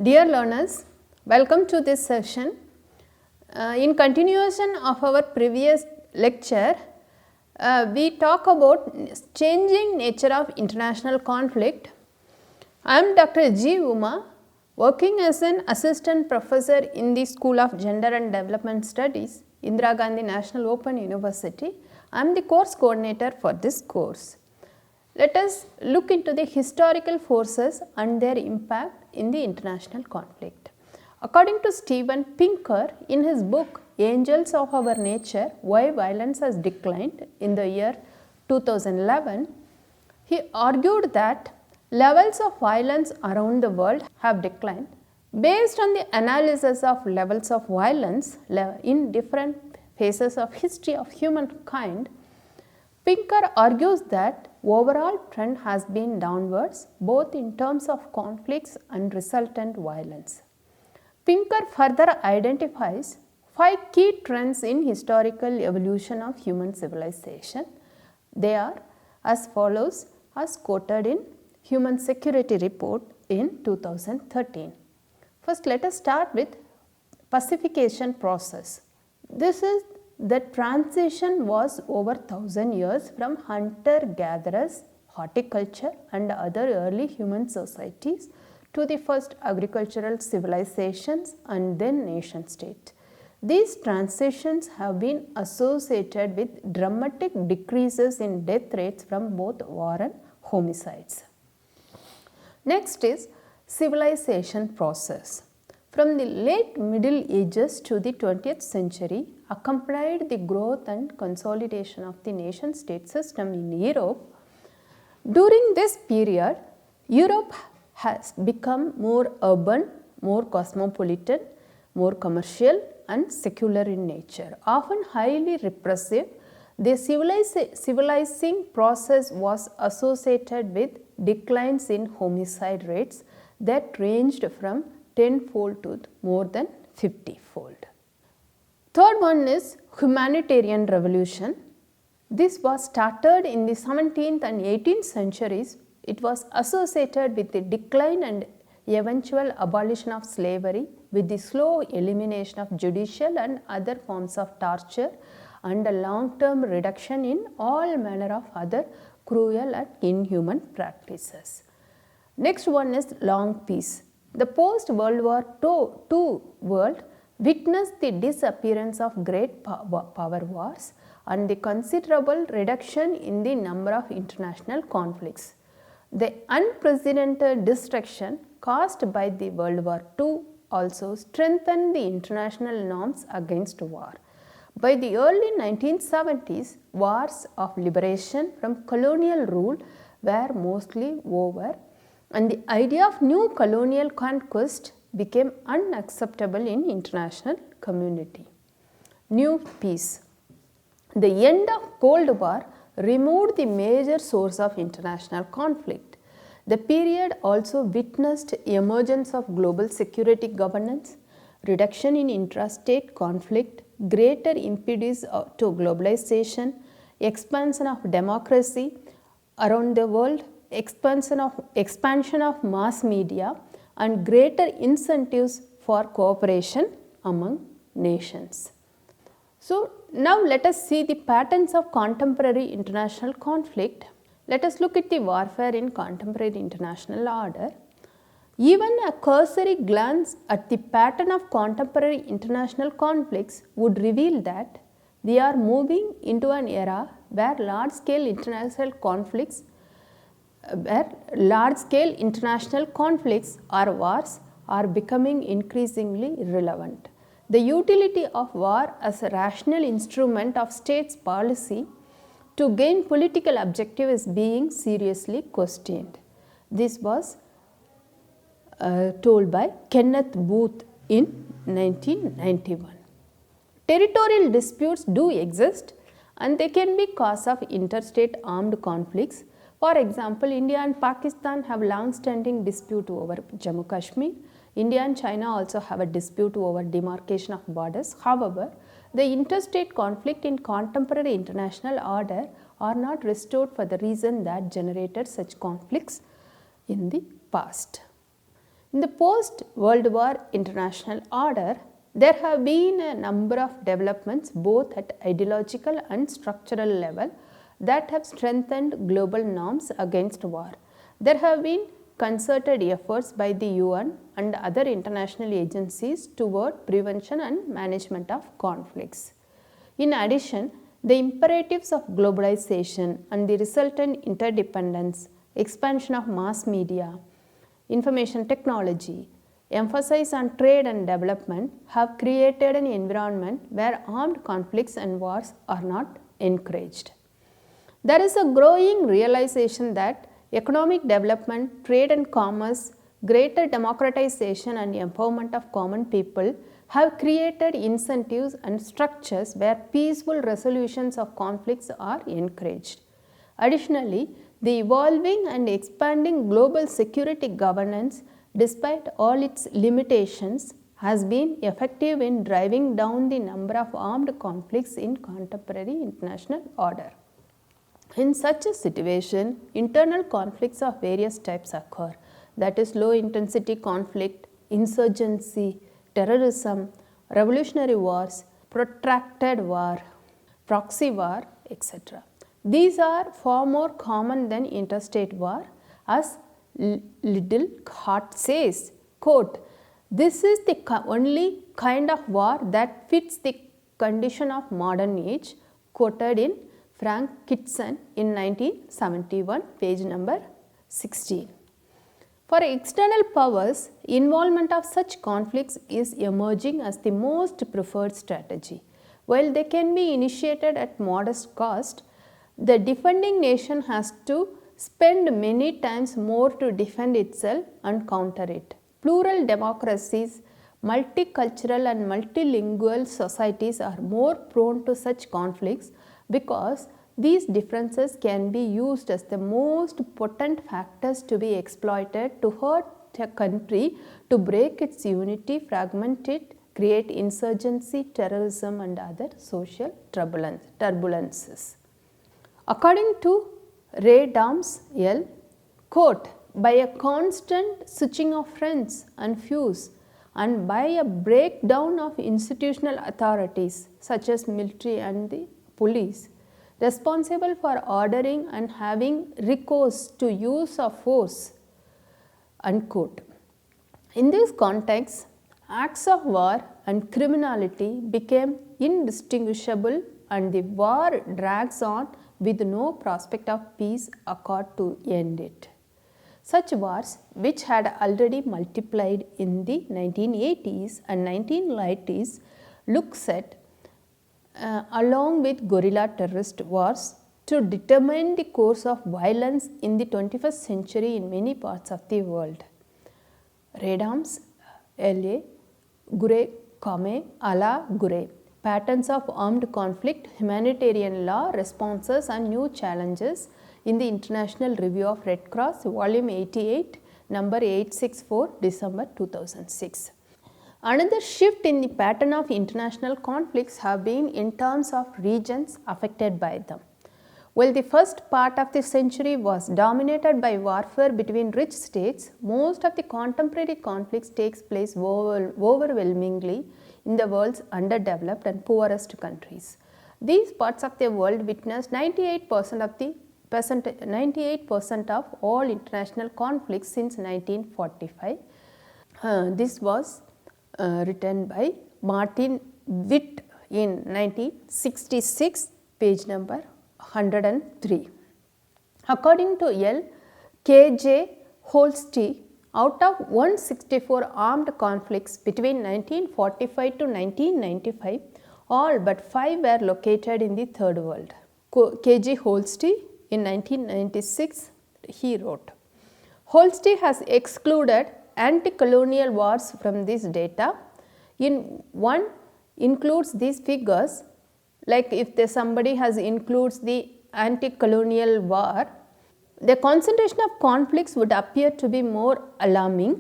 Dear learners, welcome to this session. In continuation of our previous lecture, we talk about changing nature of international conflict. I am Dr. G. Uma, working as an assistant professor in the School of Gender and Development Studies, Indira Gandhi National Open University. I am the course coordinator for this course. Let us look into the historical forces and their impact in the international conflict. According to Steven Pinker, in his book Angels of Our Nature, Why Violence Has Declined in the year 2011, he argued that levels of violence around the world have declined. Based on the analysis of levels of violence in different phases of history of humankind, Pinker argues that overall trend has been downwards both in terms of conflicts and resultant violence. Pinker further identifies 5 key trends in historical evolution of human civilization. They are as follows, as quoted in Human Security Report in 2013. First, let us start with pacification process. This is the transition was over 1000 years from hunter-gatherers, horticulture and other early human societies to the first agricultural civilizations and then nation state. These transitions have been associated with dramatic decreases in death rates from both war and homicides. Next is civilization process. From the late Middle Ages to the 20th century, accompanied the growth and consolidation of the nation state system in Europe. During this period, Europe has become more urban, more cosmopolitan, more commercial and secular in nature. Often highly repressive, the civilizing process was associated with declines in homicide rates that ranged from 10-fold to more than 50-fold. Third one is humanitarian revolution. This was started in the 17th and 18th centuries. It was associated with the decline and eventual abolition of slavery, with the slow elimination of judicial and other forms of torture and a long-term reduction in all manner of other cruel and inhuman practices. Next one is long peace. The post-World War II world witnessed the disappearance of great power wars and the considerable reduction in the number of international conflicts. The unprecedented destruction caused by the World War II also strengthened the international norms against war. By the early 1970s, wars of liberation from colonial rule were mostly over, and the idea of new colonial conquest became unacceptable in international community. New peace. The end of Cold War removed the major source of international conflict. The period also witnessed emergence of global security governance, reduction in intrastate conflict, greater impetus to globalization, expansion of democracy around the world, expansion of mass media and greater incentives for cooperation among nations. So, now let us see the patterns of contemporary international conflict. Let us look at the warfare in contemporary international order. Even a cursory glance at the pattern of contemporary international conflicts would reveal that we are moving into an era where large-scale international conflicts or wars are becoming increasingly relevant. The utility of war as a rational instrument of states' policy to gain political objective is being seriously questioned. This was told by Kenneth Booth in 1991. Territorial disputes do exist and they can be cause of interstate armed conflicts. For example, India and Pakistan have long-standing dispute over Jammu Kashmir. India and China also have a dispute over demarcation of borders. However, the interstate conflict in contemporary international order are not restored for the reason that generated such conflicts in the past. In the post-World War international order, there have been a number of developments both at ideological and structural level that have strengthened global norms against war. There have been concerted efforts by the UN and other international agencies toward prevention and management of conflicts. In addition, the imperatives of globalization and the resultant interdependence, expansion of mass media, information technology, emphasis on trade and development have created an environment where armed conflicts and wars are not encouraged. There is a growing realization that economic development, trade and commerce, greater democratization and empowerment of common people have created incentives and structures where peaceful resolutions of conflicts are encouraged. Additionally, the evolving and expanding global security governance, despite all its limitations, has been effective in driving down the number of armed conflicts in contemporary international order. In such a situation, internal conflicts of various types occur, that is low intensity conflict, insurgency, terrorism, revolutionary wars, protracted war, proxy war, etc. These are far more common than interstate war, as Liddell Hart says, quote, "This is the only kind of war that fits the condition of modern age," quoted in Frank Kitson in 1971, page number 16. For external powers, involvement of such conflicts is emerging as the most preferred strategy. While they can be initiated at modest cost, the defending nation has to spend many times more to defend itself and counter it. Plural democracies, multicultural and multilingual societies are more prone to such conflicts because these differences can be used as the most potent factors to be exploited to hurt a country, to break its unity, fragment it, create insurgency, terrorism and other social turbulences. According to Ray Dams L., quote, "By a constant switching of friends and foes and by a breakdown of institutional authorities such as military and the police, responsible for ordering and having recourse to use of force," unquote. In this context, acts of war and criminality became indistinguishable and the war drags on with no prospect of peace accord to end it. Such wars, which had already multiplied in the 1980s and 1990s, look set along with guerrilla terrorist wars to determine the course of violence in the 21st century in many parts of the world. Ray Dams, L.A., Gure Kame, Ala Gure, Patterns of Armed Conflict, Humanitarian Law, Responses and New Challenges in the International Review of Red Cross, Volume 88, number 864, December 2006. Another shift in the pattern of international conflicts have been in terms of regions affected by them. While the first part of the century was dominated by warfare between rich states, most of the contemporary conflicts takes place overwhelmingly in the world's underdeveloped and poorest countries. These parts of the world witnessed 98% of all international conflicts since 1945. This was written by Martin Witt in 1966, page number 103. According to L. K. J. Holsti, out of 164 armed conflicts between 1945 to 1995, all but 5 were located in the Third World. K. J. Holsti in 1996, he wrote, "Holsti has excluded anti-colonial wars from this data. In one includes these figures, like if somebody has includes the anti-colonial war, the concentration of conflicts would appear to be more alarming.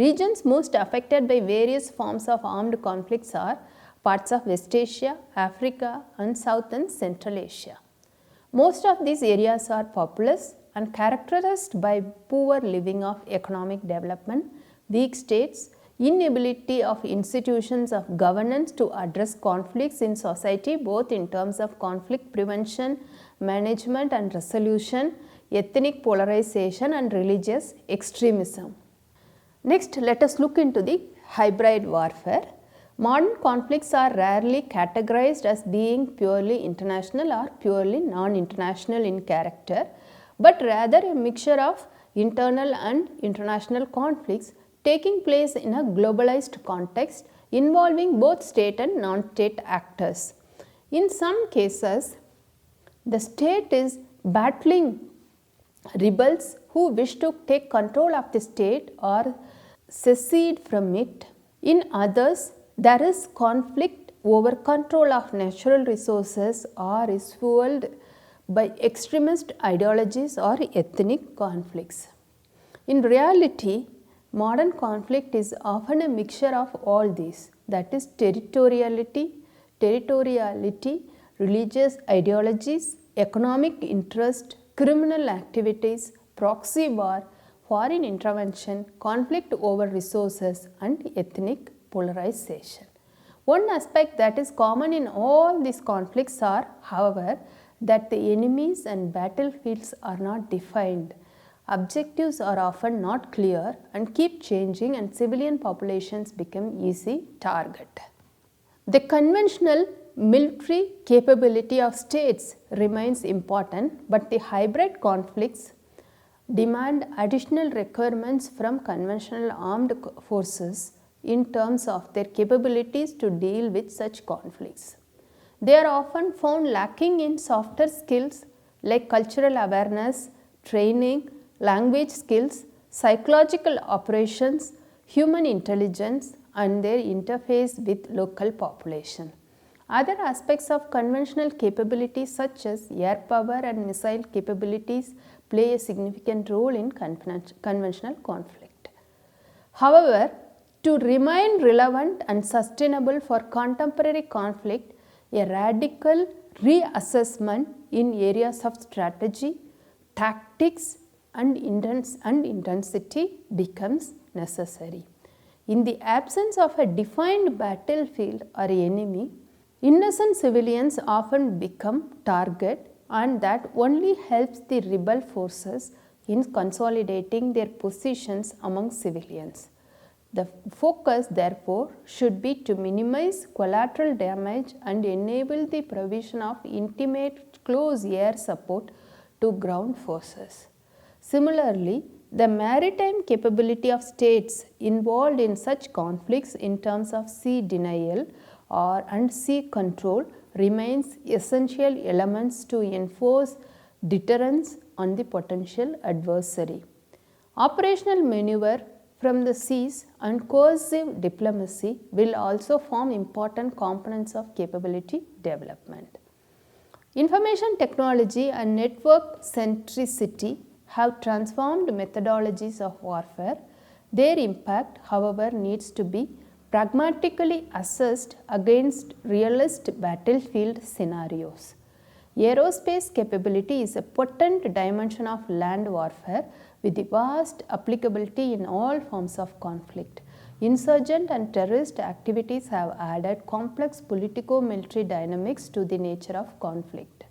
Regions most affected by various forms of armed conflicts are parts of West Asia, Africa and South and Central Asia. Most of these areas are populous and characterized by poor living of economic development, weak states, inability of institutions of governance to address conflicts in society both in terms of conflict prevention, management and resolution, ethnic polarization and religious extremism. Next, let us look into the hybrid warfare. Modern conflicts are rarely categorized as being purely international or purely non-international in character, but rather a mixture of internal and international conflicts taking place in a globalized context involving both state and non-state actors. In some cases, the state is battling rebels who wish to take control of the state or secede from it. In others, there is conflict over control of natural resources or is fueled by extremist ideologies or ethnic conflicts. In reality, modern conflict is often a mixture of all these, that is territoriality, religious ideologies, economic interest, criminal activities, proxy war, foreign intervention, conflict over resources and ethnic polarization. One aspect that is common in all these conflicts are, however, that the enemies and battlefields are not defined. Objectives are often not clear and keep changing, and civilian populations become easy target. The conventional military capability of states remains important, but the hybrid conflicts demand additional requirements from conventional armed forces in terms of their capabilities to deal with such conflicts. They are often found lacking in softer skills like cultural awareness, training, language skills, psychological operations, human intelligence and their interface with local population. Other aspects of conventional capabilities such as air power and missile capabilities play a significant role in conventional conflict. However, to remain relevant and sustainable for contemporary conflict, a radical reassessment in areas of strategy, tactics and intensity becomes necessary. In the absence of a defined battlefield or enemy, innocent civilians often become target, and that only helps the rebel forces in consolidating their positions among civilians. The focus therefore should be to minimize collateral damage and enable the provision of intimate close air support to ground forces. Similarly, the maritime capability of states involved in such conflicts in terms of sea denial and sea control remains essential elements to enforce deterrence on the potential adversary. Operational maneuver from the seas and coercive diplomacy will also form important components of capability development. Information technology and network centricity have transformed methodologies of warfare. Their impact, however, needs to be pragmatically assessed against realist battlefield scenarios. Aerospace capability is a potent dimension of land warfare with vast applicability in all forms of conflict. Insurgent and terrorist activities have added complex politico-military dynamics to the nature of conflict.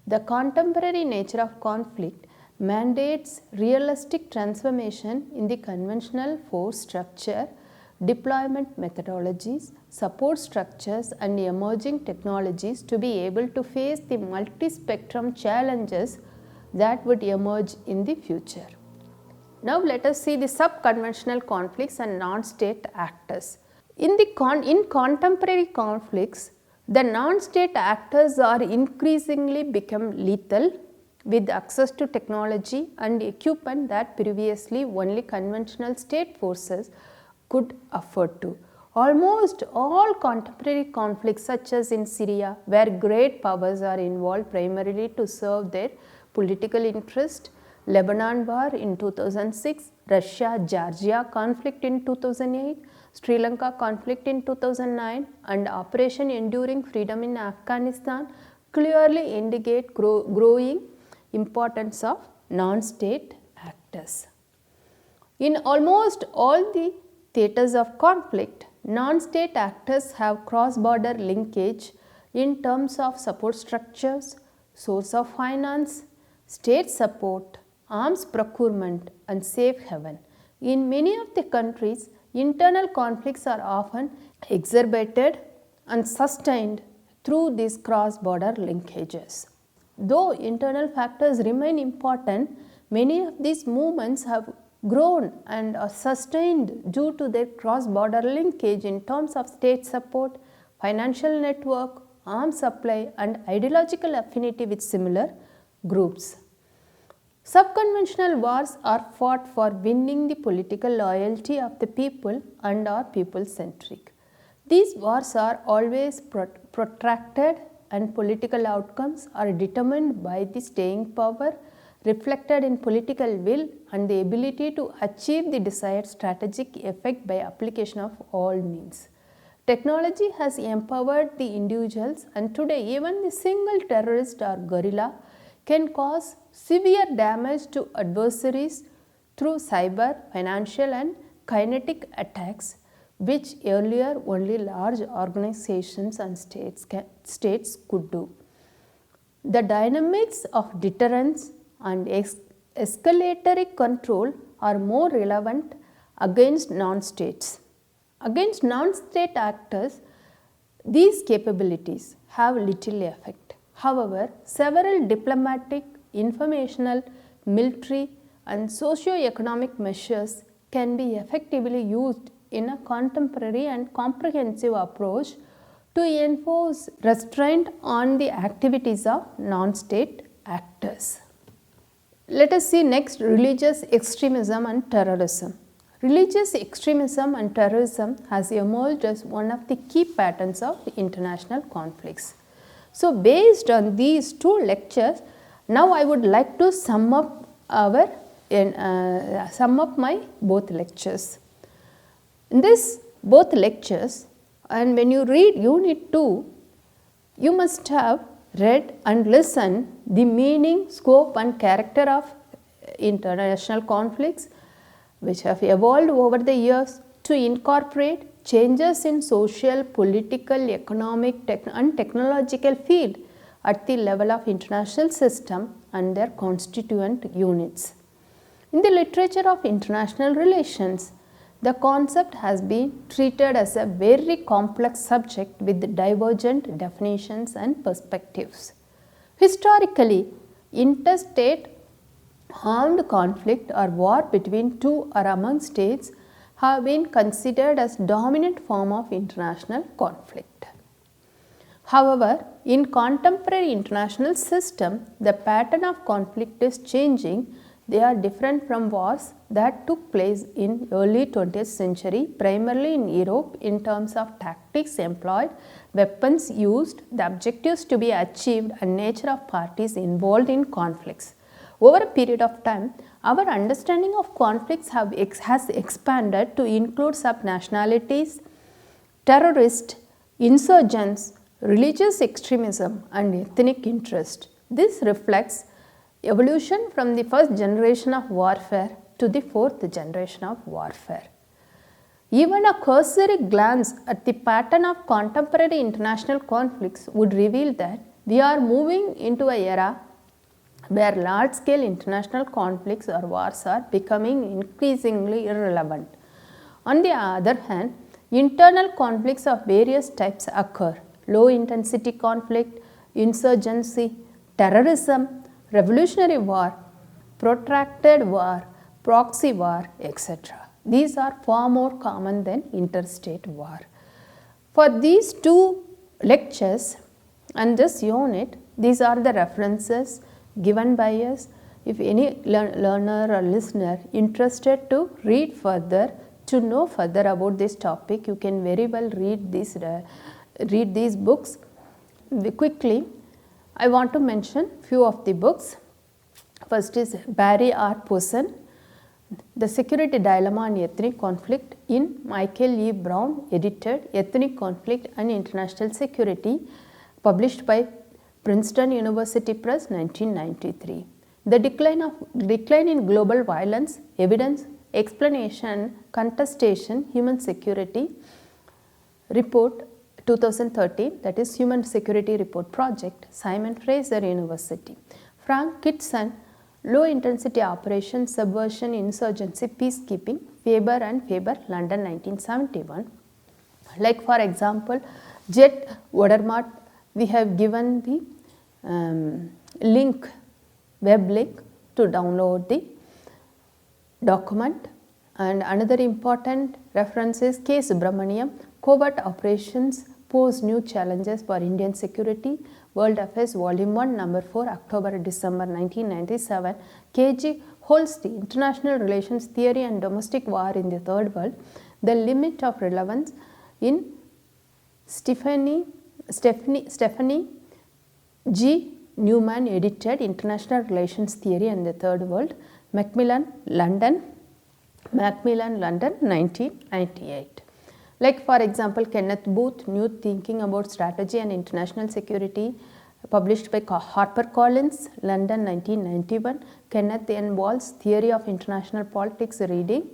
The contemporary nature of conflict mandates realistic transformation in the conventional force structure, deployment methodologies, support structures and emerging technologies to be able to face the multi-spectrum challenges that would emerge in the future. Now let us see the sub-conventional conflicts and non-state actors. In contemporary conflicts, the non-state actors are increasingly become lethal with access to technology and equipment that previously only conventional state forces could afford to. Almost all contemporary conflicts such as in Syria, where great powers are involved primarily to serve their political interest, Lebanon war in 2006, Russia-Georgia conflict in 2008, Sri Lanka conflict in 2009 and Operation Enduring Freedom in Afghanistan clearly indicate growing importance of non-state actors. In almost all the theatres of conflict, non-state actors have cross-border linkage in terms of support structures, source of finance, state support, arms procurement and safe haven. In many of the countries, internal conflicts are often exacerbated and sustained through these cross-border linkages. Though internal factors remain important, many of these movements have grown and are sustained due to their cross-border linkage in terms of state support, financial network, arms supply and ideological affinity with similar groups. Subconventional wars are fought for winning the political loyalty of the people and are people-centric. These wars are always protracted and political outcomes are determined by the staying power reflected in political will and the ability to achieve the desired strategic effect by application of all means. Technology has empowered the individuals and today even the single terrorist or guerrilla can cause severe damage to adversaries through cyber, financial and kinetic attacks which earlier only large organizations and states could do. The dynamics of deterrence and escalatory control are more relevant against non-states. Against non-state actors, these capabilities have little effect. However, several diplomatic, informational, military and socio-economic measures can be effectively used in a contemporary and comprehensive approach to enforce restraint on the activities of non-state actors. Let us see next religious extremism and terrorism. Religious extremism and terrorism has emerged as one of the key patterns of international conflicts. So, based on these two lectures, now I would like to sum up my both lectures. In this both lectures, and when you read unit 2, you must have read and listened the meaning, scope and character of international conflicts which have evolved over the years to incorporate changes in social, political, economic and technological field at the level of international system and their constituent units. In the literature of international relations, the concept has been treated as a very complex subject with divergent definitions and perspectives. Historically, interstate armed conflict or war between two or among states have been considered as dominant form of international conflict. However, in contemporary international system, the pattern of conflict is changing. They are different from wars that took place in early 20th century, primarily in Europe in terms of tactics employed, weapons used, the objectives to be achieved and nature of parties involved in conflicts. Over a period of time, our understanding of conflicts has expanded to include subnationalities, terrorists, insurgents, religious extremism and ethnic interest. This reflects evolution from the first generation of warfare to the fourth generation of warfare. Even a cursory glance at the pattern of contemporary international conflicts would reveal that we are moving into an era where large-scale international conflicts or wars are becoming increasingly irrelevant. On the other hand, internal conflicts of various types occur: low-intensity conflict, insurgency, terrorism, revolutionary war, protracted war, proxy war, etc. These are far more common than interstate war. For these two lectures and this unit, these are the references given by us. If any learner or listener interested to read further, to know further about this topic, you can very well read these books quickly. I want to mention few of the books. First is Barry R. Posen, The Security Dilemma and Ethnic Conflict in Michael E. Brown edited Ethnic Conflict and International Security, published by Princeton University Press 1993. The Decline in Global Violence, Evidence, Explanation, Contestation, Human Security Report 2013, that is Human Security Report Project, Simon Fraser University. Frank Kitson, Low Intensity Operations, Subversion, Insurgency, Peacekeeping, Faber and Faber, London 1971. Like for example, Jet Odermatt, we have given the web link to download the document. And another important reference is K. Subramaniam, Covert Operations Pose New Challenges for Indian Security, World Affairs, Volume 1, Number 4, October-December 1997. K.G. Holsti, International Relations Theory and Domestic War in the Third World, The Limit of Relevance in Stephanie G. Newman edited International Relations Theory and the Third World, Macmillan, London 1998. Like for example, Kenneth Booth, New Thinking About Strategy and International Security, published by HarperCollins, London 1991. Kenneth N. Walls, Theory of International Politics, reading,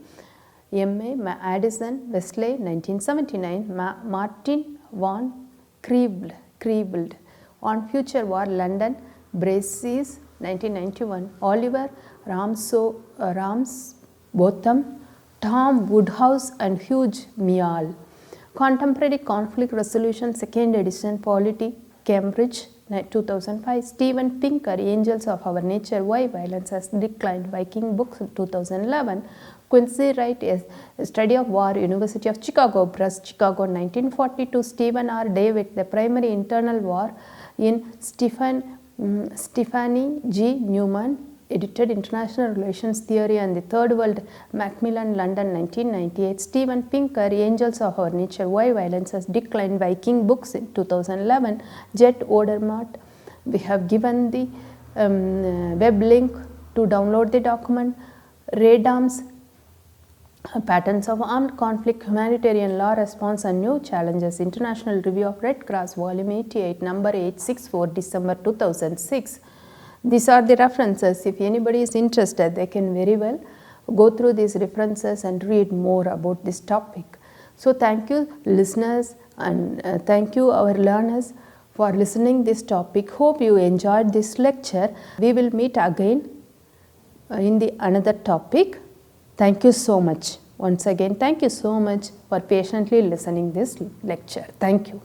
M.A. Addison, Wesley 1979. Martin von Kriebel, On Future War, London, Braces 1991. Oliver Ramsbotham, Tom Woodhouse and Hugh Meal, Contemporary Conflict Resolution, 2nd edition, Polity, Cambridge 2005. Steven Pinker, Angels of Our Nature, Why Violence Has Declined, Viking Books 2011. Quincy Wright, A Study of War, University of Chicago Press, Chicago 1942. Stephen R. David, The Primary Internal War in Stephanie G. Newman, edited International Relations Theory and the Third World, Macmillan, London 1998. Steven Pinker, Angels of Our Nature, Why Violence Has Declined, Viking Books in 2011. Jet Odermatt, we have given the web link to download the document. Radam's Patterns of Armed Conflict, Humanitarian Law Response and New Challenges, International Review of Red Cross, Volume 88, Number 864, December 2006. These are the references. If anybody is interested, they can very well go through these references and read more about this topic. So thank you listeners, and thank you our learners for listening this topic. Hope you enjoyed this lecture. We will meet again in the another topic. Thank you so much. Once again, thank you so much for patiently listening this lecture. Thank you.